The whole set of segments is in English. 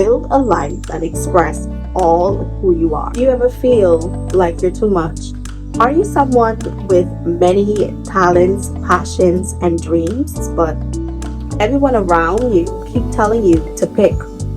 build a life that expresses all who you are. Do you ever feel like you're too much? Are you someone with many talents, passions, and dreams, but everyone around you keep telling you to pick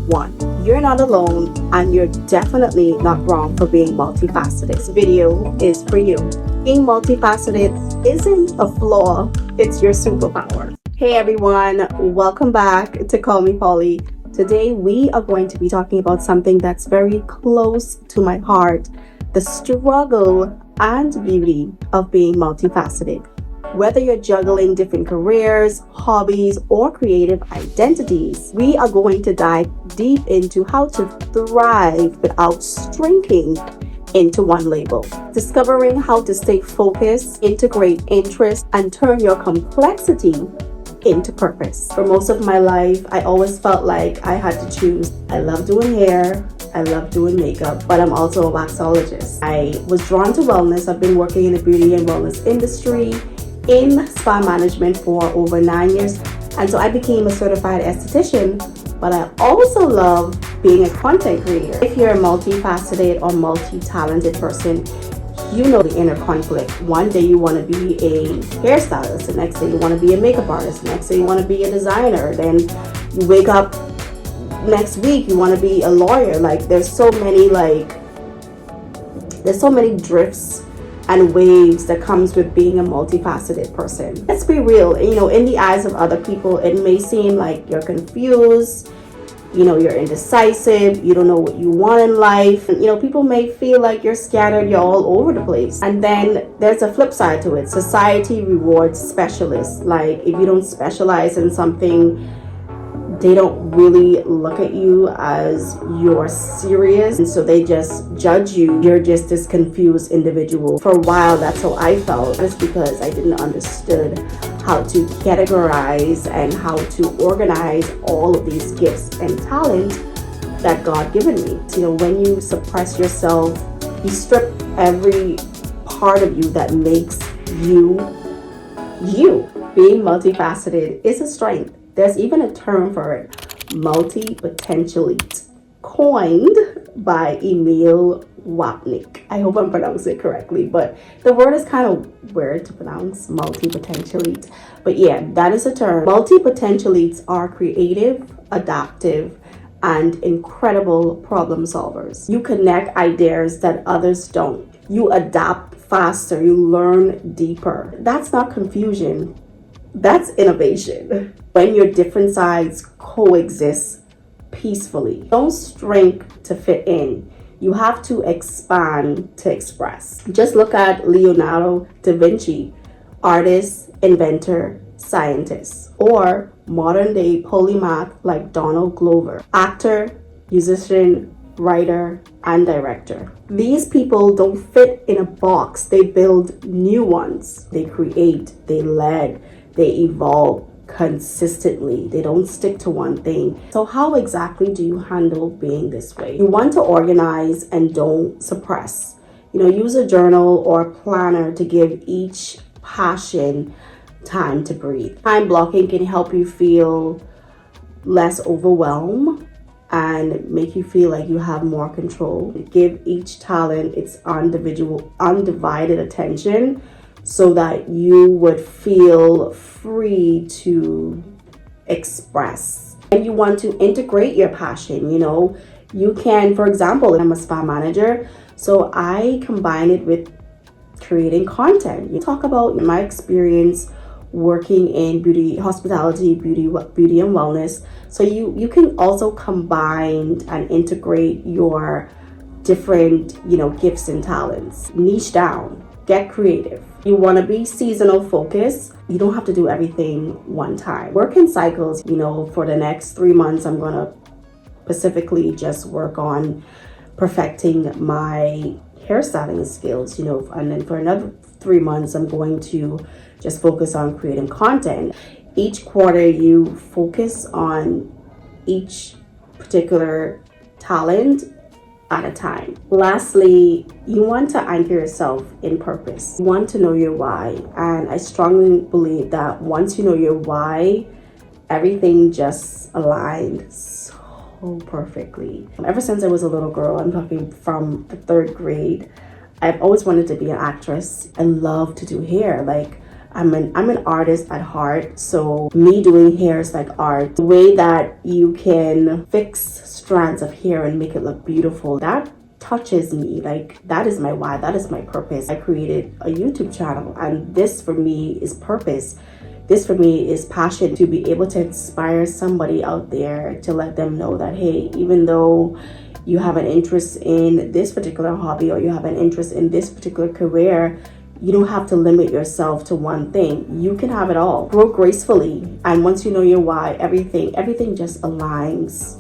one? You're not alone, and you're definitely not wrong for being multifaceted. This video is for you. Being multifaceted isn't a flaw, it's your superpower. Hey everyone, welcome back to Call Me Polly. Today we are going to be talking about something that's very close to my heart, the struggle and beauty of being multifaceted. Whether you're juggling different careers, hobbies, or creative identities, we are going to dive deep into how to thrive without shrinking into one label. Discovering how to stay focused, integrate interest, and turn your complexity into purpose. For most of my life, I always felt like I had to choose. I love doing hair, I love doing makeup, but I'm also a waxologist. I was drawn to wellness. I've been working in the beauty and wellness industry in spa management for over 9 years, and so I became a certified esthetician, but I also love being a content creator. If you're a multifaceted or multi-talented person, you know the inner conflict. One day you want to be a hairstylist, the next day you want to be a makeup artist, the next day you want to be a designer, then you wake up next week you want to be a lawyer. Like there's so many drifts and waves that comes with being a multifaceted person. Let's be real, in the eyes of other people it may seem like you're confused, you're indecisive, you don't know what you want in life. People may feel like you're scattered, you're all over the place. And then there's a flip side to it. Society rewards specialists. Like if you don't specialize in something, they don't really look at you as you're serious, and so they just judge you. You're just this confused individual. For a while, that's how I felt, just because I didn't understand how to categorize and how to organize all of these gifts and talents that God given me. When you suppress yourself, you strip every part of you that makes you you. Being multifaceted is a strength. There's even a term for it, multi-potentialite, coined by Emil Wapnick. I hope I'm pronouncing it correctly, but the word is kind of weird to pronounce, multi-potentialite. But yeah, that is a term. Multi-potentialites are creative, adaptive, and incredible problem solvers. You connect ideas that others don't. You adapt faster, you learn deeper. That's not confusion. That's innovation. When your different sides coexist peacefully. Don't shrink to fit in. You have to expand to express. Just look at Leonardo da Vinci, artist, inventor, scientist, or modern day polymath like Donald Glover, actor, musician, writer, and director. These people don't fit in a box. They build new ones. They create, they lead, they evolve consistently. They don't stick to one thing. So how exactly do you handle being this way? You want to organize and don't suppress. Use a journal or a planner to give each passion time to breathe. Time blocking can help you feel less overwhelmed and make you feel like you have more control. Give each talent its undivided attention, so that you would feel free to express. And you want to integrate your passion, you can, for example, I'm a spa manager, so I combine it with creating content. You talk about my experience working in beauty, hospitality, beauty and wellness. So you can also combine and integrate your different, gifts and talents. Niche down, get creative. You want to be seasonal focused. You don't have to do everything one time. Work in cycles. For the next 3 months, I'm going to specifically just work on perfecting my hairstyling skills, and then for another 3 months, I'm going to just focus on creating content. Each quarter, you focus on each particular talent at a time. Lastly, you want to anchor yourself in purpose. You want to know your why. And I strongly believe that once you know your why, everything just aligned so so perfectly. Ever since I was a little girl, I'm talking from the 3rd grade, I've always wanted to be an actress and love to do hair. Like, I'm an artist at heart, so me doing hair is like art. The way that you can fix strands of hair and make it look beautiful, that touches me. Like, that is my why, that is my purpose. I created a YouTube channel, and this for me is purpose. This for me is passion, to be able to inspire somebody out there, to let them know that, hey, even though you have an interest in this particular hobby or you have an interest in this particular career, you don't have to limit yourself to one thing. You can have it all. Grow gracefully. And once you know your why, everything just aligns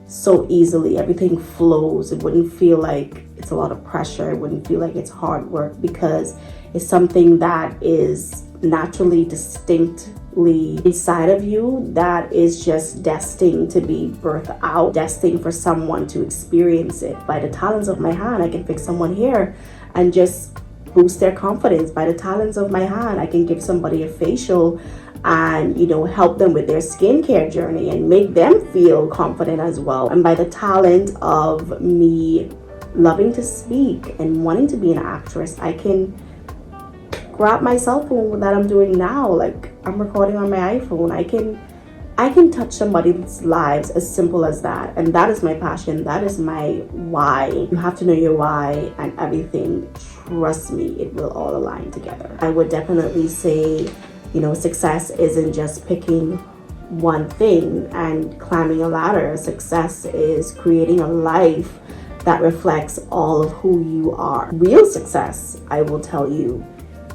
so easily. Everything flows. It wouldn't feel like it's a lot of pressure. It wouldn't feel like it's hard work, because it's something that is naturally, distinctly inside of you, that is just destined to be birthed out, destined for someone to experience it. By the talents of my hand, I can fix someone hair and just boost their confidence. By the talents of my hand, I can give somebody a facial and, you know, help them with their skincare journey and make them feel confident as well. And by the talent of me loving to speak and wanting to be an actress, I can grab my cell phone that I'm doing now, like I'm recording on my iPhone. I can touch somebody's lives, as simple as that. And that is my passion. That is my why. You have to know your why, and everything, trust me, it will all align together. I would definitely say, you know, success isn't just picking one thing and climbing a ladder. Success is creating a life that reflects all of who you are. Real success, I will tell you,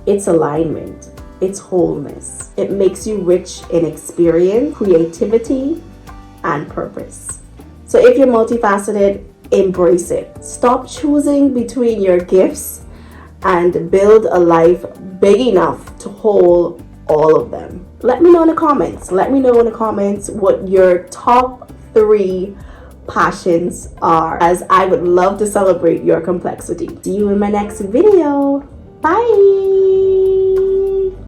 it's alignment, it's wholeness. It makes you rich in experience, creativity, and purpose. So if you're multifaceted, embrace it. Stop choosing between your gifts and build a life big enough to hold all of them. Let me know in the comments. Let me know in the comments what your top 3 passions are, as I would love to celebrate your complexity. See you in my next video. Bye.